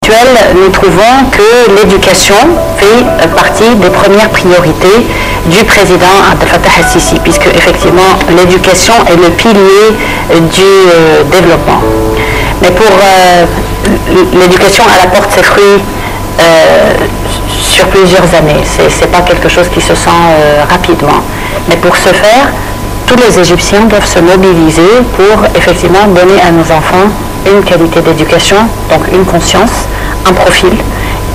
actuelle, nous trouvons que l'éducation fait partie des premières priorités du président Abdel Fattah el-Sisi, puisque effectivement l'éducation est le pilier du développement. Mais pour l'éducation, elle apporte ses fruits sur plusieurs années. C'est pas quelque chose qui se sent rapidement. Mais pour ce faire, tous les Égyptiens doivent se mobiliser pour effectivement donner à nos enfants une qualité d'éducation, donc une conscience, un profil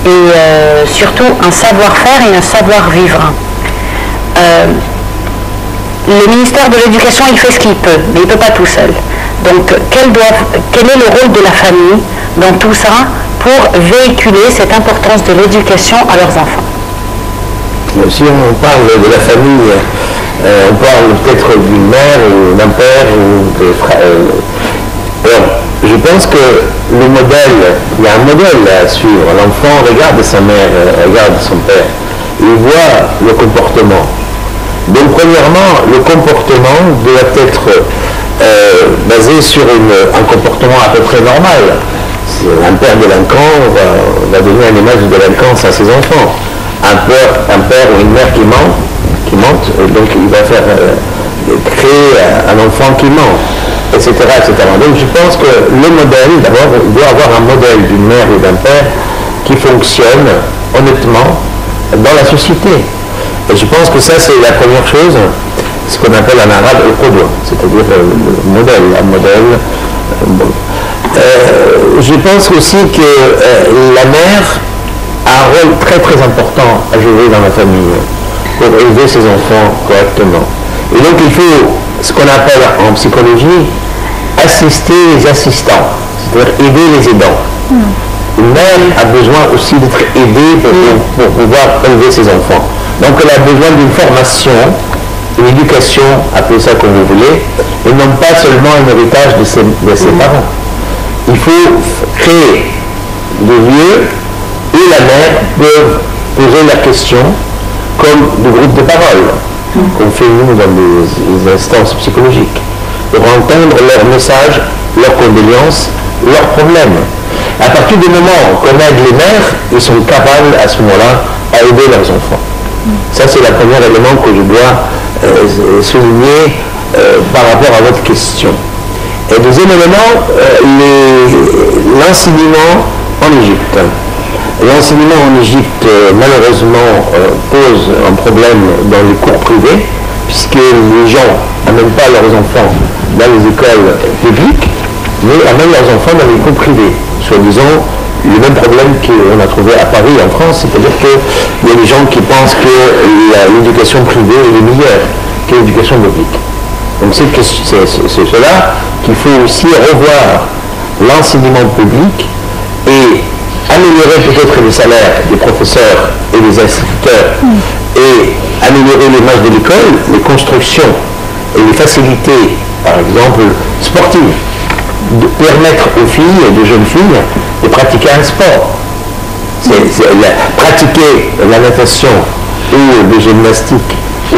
et surtout un savoir-faire et un savoir-vivre. Le ministère de l'Éducation, il fait ce qu'il peut, mais il ne peut pas tout seul. Donc quel est le rôle de la famille dans tout ça pour véhiculer cette importance de l'éducation à leurs enfants? Si on parle de la famille, on parle peut-être d'une mère ou d'un père ou de frères. Alors, je pense que le modèle, il y a un modèle à suivre. L'enfant regarde sa mère, regarde son père. Il voit le comportement. Donc, premièrement, le comportement doit être basé sur un comportement à peu près normal. Un père délinquant va donner une image de délinquance à ses enfants. Un père ou une mère qui ment, donc il va faire créer un enfant qui ment, etc., etc. Donc je pense que le modèle, d'abord, il doit avoir un modèle d'une mère ou d'un père qui fonctionne honnêtement dans la société. Et je pense que ça, c'est la première chose, ce qu'on appelle en arabe le qudwa, c'est-à-dire le modèle, un modèle. Je pense aussi que la mère a un rôle très très important à jouer dans la famille pour élever ses enfants correctement. Et donc il faut ce qu'on appelle en psychologie assister les assistants, c'est-à-dire aider les aidants. Une mère a besoin aussi d'être aidée pour pouvoir élever ses enfants. Donc elle a besoin d'une formation, une éducation, appelez ça comme vous voulez, et non pas seulement un héritage de ses parents. Il faut créer des lieux où la mère peut poser la question comme des groupes de parole, qu'on fait nous dans des instances psychologiques, pour entendre leurs messages, leurs condoléances, leurs problèmes. À partir du moment qu'on aide les mères, ils sont capables à ce moment-là à aider leurs enfants. Ça, c'est le premier élément que je dois souligner par rapport à votre question. Et deuxième élément, l'enseignement en Égypte. L'enseignement en Égypte, malheureusement, pose un problème dans les cours privés, puisque les gens n'amènent pas leurs enfants dans les écoles publiques, mais amènent leurs enfants dans les cours privés, soi-disant le même problème qu'on a trouvé à Paris, en France, c'est-à-dire qu'il y a des gens qui pensent que l'éducation privée est meilleure que l'éducation publique. Donc c'est cela qu'il faut aussi revoir l'enseignement public et améliorer peut-être les salaires des professeurs et des instituteurs et améliorer l'image de l'école, les constructions et les facilités, par exemple, sportives, de permettre aux filles, aux jeunes filles, de pratiquer un sport. Pratiquer la natation ou le gymnastique ou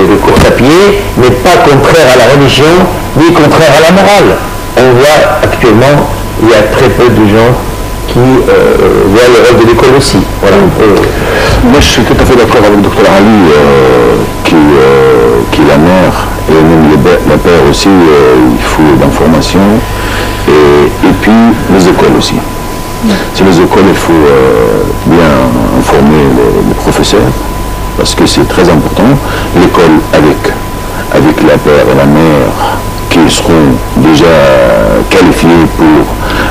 le course à pied n'est pas contraire à la religion ni contraire à la morale. On voit actuellement, il y a très peu de gens qui voient le rôle de l'école aussi. Voilà. Moi, je suis tout à fait d'accord avec le Dr Ali, qui est la mère, et même le père aussi, il faut d'information, et puis les écoles aussi. Sur les écoles, il faut bien informer les professeurs, parce que c'est très important. L'école avec la père et la mère, qui seront déjà qualifiés pour...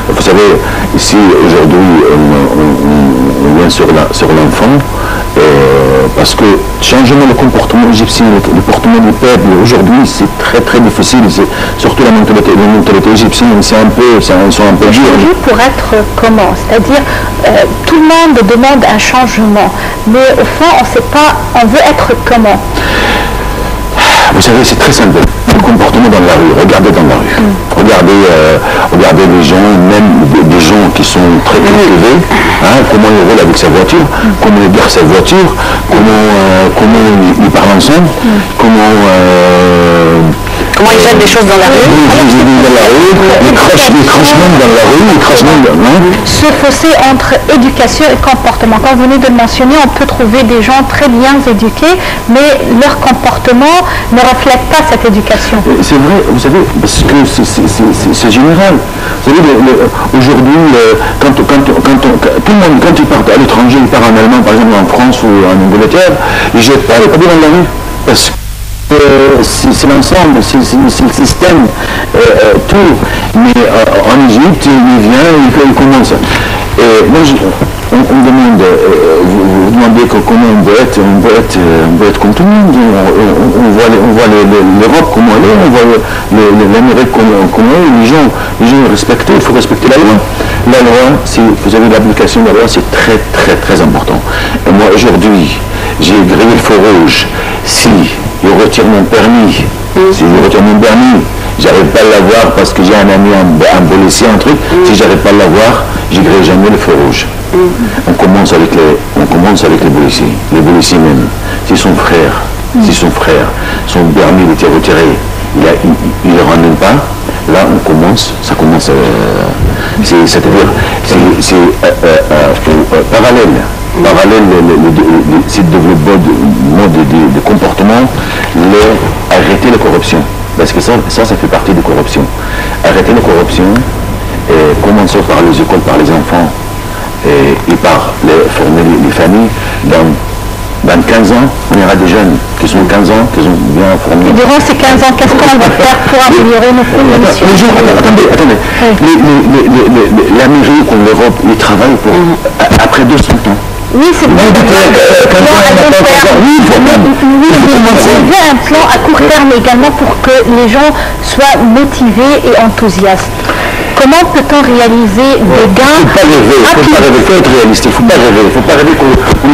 Vous savez, ici, aujourd'hui, on vient sur l'enfant, parce que changement le comportement égyptien, le comportement du peuple, aujourd'hui, c'est très très difficile. Surtout la mentalité égyptienne, ils sont un peu durs. Pour être comment? C'est-à-dire, tout le monde demande un changement, mais au fond, on ne sait pas, on veut être comment? Vous savez, c'est très simple. Le comportement dans la rue, regardez dans la rue. Regardez les gens, même des gens qui sont très cultivés, comment ils roulent avec sa voiture, comment ils gardent sa voiture, comment ils parlent ensemble, comment Comment ils jettent des choses dans la rue. Ils crachent même dans la rue, ils crachent même dans la rue. Ce fossé entre éducation et comportement, quand vous venez de le mentionner, on peut trouver des gens très bien éduqués, mais leur comportement ne reflète pas cette éducation. C'est vrai, vous savez, parce que c'est général. Vous savez, aujourd'hui, tout le monde, quand il part à l'étranger, il part en Allemagne, par exemple en France ou en Angleterre, il ne jette pas les papiers dans la rue. Parce que c'est l'ensemble, c'est le système, tout. Mais en Égypte, il vient, il commence. Et moi, on me demande, vous demandez comment on doit être, comme tout le monde. On voit l'Europe comment elle est, on voit l'Amérique comment elle est, les gens respectent, il faut respecter la loi. La loi, vous avez l'application de la loi, c'est très très très important. Et moi, aujourd'hui, j'ai grillé le feu rouge. Si je retire mon permis, j'arrive pas à l'avoir parce que j'ai un ami, un policier, un truc. Si j'arrive pas à l'avoir, je grille jamais le feu rouge. On commence avec les policiers. Les policiers même, si son frère, son permis était retiré, il ne le rendait pas, là ça commence, c'est-à-dire, c'est parallèle, c'est le mode de comportement, arrêter la corruption. Parce que ça fait partie de la corruption. Arrêter la corruption, commençons par les écoles, par les enfants, et par former les familles. Dans 15 ans, on aura des jeunes qui sont 15 ans, qui sont bien formés. Et durant ces 15 ans, qu'est-ce qu'on va faire pour améliorer nos conditions? Attendez. L'Amérique ou l'Europe, ils travaillent pour après 200 ans. Oui, c'est vrai. Il y a un plan à court terme également pour que les gens soient motivés et enthousiastes. Comment peut-on réaliser des gains? Il faut être réaliste, il ne faut pas rêver qu'on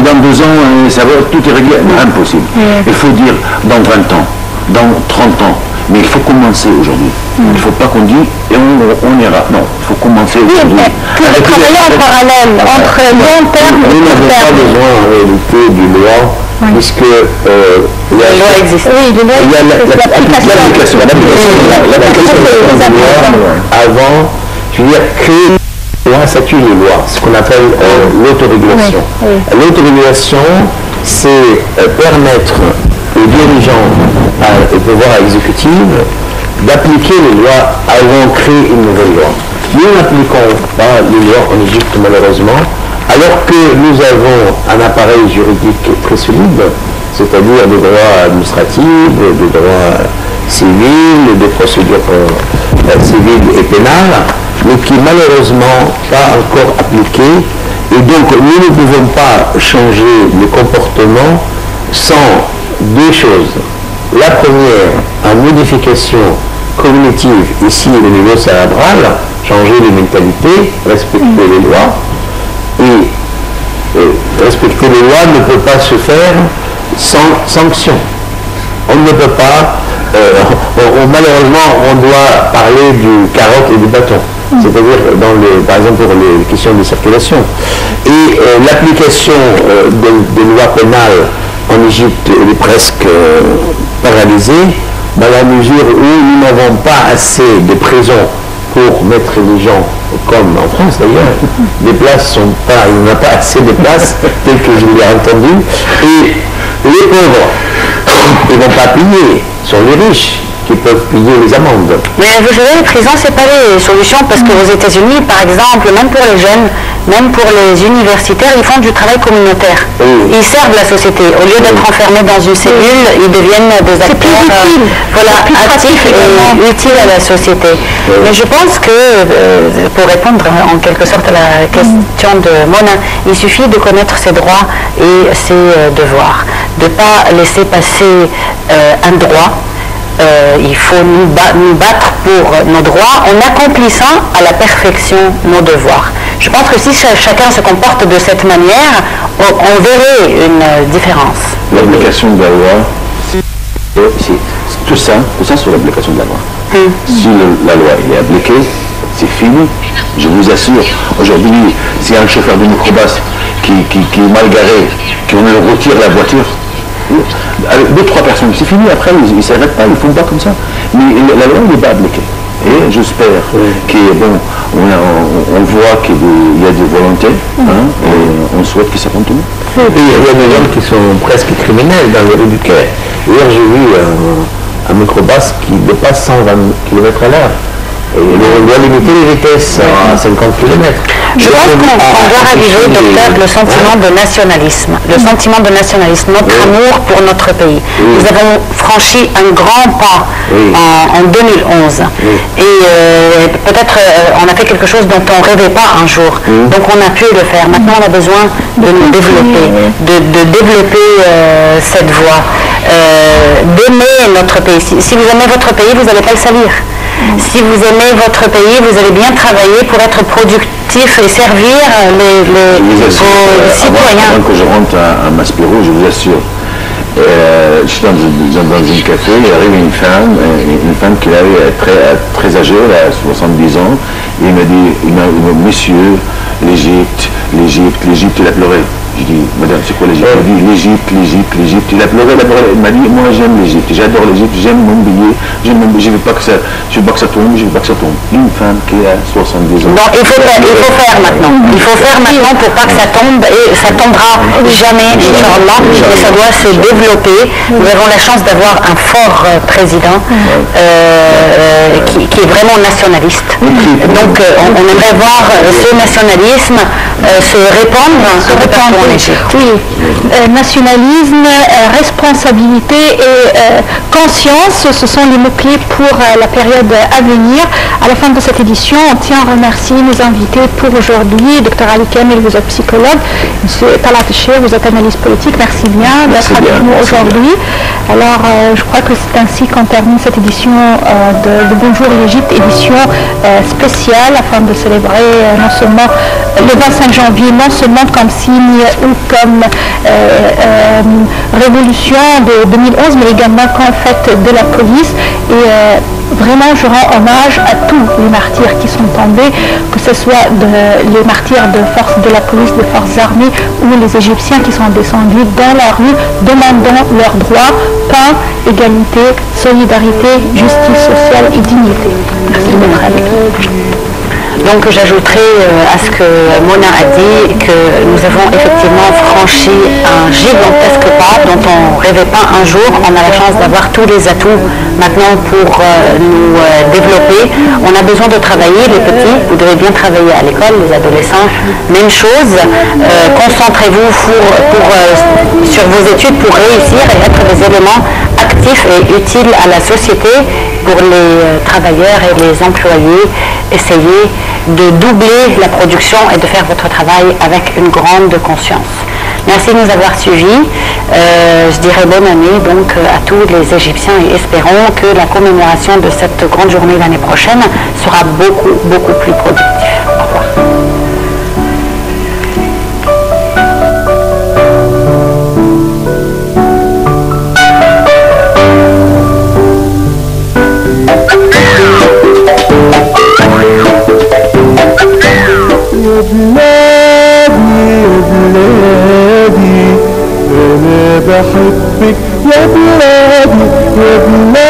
dans 2 ans, ça va, tout est réglé. Impossible. Il faut dire dans 20 ans, dans 30 ans. Mais il faut commencer aujourd'hui. Il ne faut pas qu'on dise et on ira. Non, il faut commencer aujourd'hui. Pour travailler en parallèle entre long terme et court terme. Nous n'avons pas besoin en réalité d'une loi, puisque la loi existe. Oui, il y a l'application. Avant, je veux dire, créer une loi, ça tue les lois, ce qu'on appelle l'autorégulation. L'autorégulation, c'est permettre aux dirigeants et pouvoir exécutif d'appliquer les lois avant de créer une nouvelle loi. Nous n'appliquons pas les lois en Égypte malheureusement, alors que nous avons un appareil juridique très solide, c'est-à-dire des droits administratifs, des droits civils, des procédures civiles et pénales, mais qui malheureusement pas encore appliqués. Et donc nous ne pouvons pas changer le comportement sans 2 choses. La première, en modification cognitive, ici au niveau cérébral, changer les mentalités, respecter les lois. Et respecter les lois ne peut pas se faire sans sanction. On ne peut pas, malheureusement, on doit parler du carotte et du bâton. C'est-à-dire, par exemple, pour les questions de circulation. Et l'application des lois pénales en Égypte, elle est presque paralysée, dans la mesure où nous n'avons pas assez de prisons pour mettre les gens, comme en France d'ailleurs, les places sont pas, il n'y a pas assez de places, tel que je l'ai entendu, et les pauvres, ils ne vont pas payer, sont les riches qui peuvent payer les amendes. Mais vous savez, les prisons, c'est pas les solutions, parce qu'aux États-Unis, par exemple, même pour les jeunes, même pour les universitaires, ils font du travail communautaire. Ils servent la société. Au lieu d'être enfermés dans une cellule, ils deviennent des acteurs actifs et utiles à la société. Mais je pense que, pour répondre en quelque sorte à la question de Mona, il suffit de connaître ses droits et ses devoirs. De ne pas laisser passer un droit. Il faut nous battre pour nos droits en accomplissant à la perfection nos devoirs. Je pense que si chacun se comporte de cette manière, on verrait une différence. L'application de la loi, c'est tout ça sur l'application de la loi. Si la loi est appliquée, c'est fini. Je vous assure, aujourd'hui, s'il y a un chauffeur de microbus qui est mal garé, qu'on lui retire la voiture, avec 2-3 personnes, c'est fini, après ils ne s'arrêtent pas, ils ne font pas comme ça. Mais la loi n'est pas appliquée. Et j'espère que, bon, on voit qu'il y a des volontés, hein, et on souhaite que ça continue. Il y a des gens qui sont presque criminels dans le Duquet. Hier, j'ai vu un microbus qui dépasse 120 km à l'heure. Et on doit limiter les vitesses à 50 km. Je pense qu'on doit raviver, docteur, le sentiment de nationalisme. Le sentiment de nationalisme, notre amour pour notre pays. Nous avons franchi un grand pas en 2011. Et peut-être on a fait quelque chose dont on ne rêvait pas un jour. Donc on a pu le faire. Maintenant on a besoin de nous développer, de développer cette voie, d'aimer notre pays. Si vous aimez votre pays, vous n'allez pas le salir. Si vous aimez votre pays, vous allez bien travailler pour être productif et servir vos citoyens. Avant que je rentre à Maspero, je vous assure, je suis dans un café, il arrive une femme qui est très âgée, elle a 70 ans, et il m'a dit, monsieur, l'Égypte, il a pleuré. Je dis, madame, c'est quoi l'Égypte? Elle dit, l'Égypte. Il a pleuré, il m'a dit, moi j'aime l'Égypte, j'adore l'Égypte, j'aime mon billet, je ne veux pas que ça tombe, Une femme qui a 70 ans. Donc il faut faire maintenant. Il faut faire maintenant pour pas que ça tombe, et ça tombera jamais, Inch'Allah, et ça doit se développer. Nous avons la chance d'avoir un fort président qui est vraiment nationaliste. Donc on aimerait voir ce nationalisme se répandre partout en Égypte. Oui, nationalisme, responsabilité et conscience, ce sont les mots-clés pour la période à venir. À la fin de cette édition, on tient à remercier nos invités pour aujourd'hui. Dr Ali Kamel, vous êtes psychologue. M. Talat Cher, vous êtes analyste politique. Merci bien d'être avec nous aujourd'hui. Alors, je crois que c'est ainsi qu'on termine cette édition de Bonjour l'Égypte, édition spéciale afin de célébrer non seulement le 25 janvier, non seulement comme signe ou comme révolution de 2011, mais également comme fête de la police. Et vraiment, je rends hommage à tous les martyrs qui sont tombés, que ce soit les martyrs de forces de la police, des forces armées, ou les Égyptiens qui sont descendus dans la rue demandant leurs droits, pain, égalité, solidarité, justice sociale et dignité. Merci d'être avec nous. Donc j'ajouterai à ce que Mona a dit que nous avons effectivement franchi un gigantesque pas dont on ne rêvait pas un jour. On a la chance d'avoir tous les atouts maintenant pour nous développer. On a besoin de travailler, les petits, vous devez bien travailler à l'école, les adolescents, même chose. Concentrez-vous sur vos études pour réussir et être des éléments actifs et utiles à la société pour les travailleurs et les employés. Essayez de doubler la production et de faire votre travail avec une grande conscience. Merci de nous avoir suivis. Je dirais bonne année donc à tous les Égyptiens et espérons que la commémoration de cette grande journée l'année prochaine sera beaucoup plus productive. Au revoir. بحبك يا بلادي يا بلادي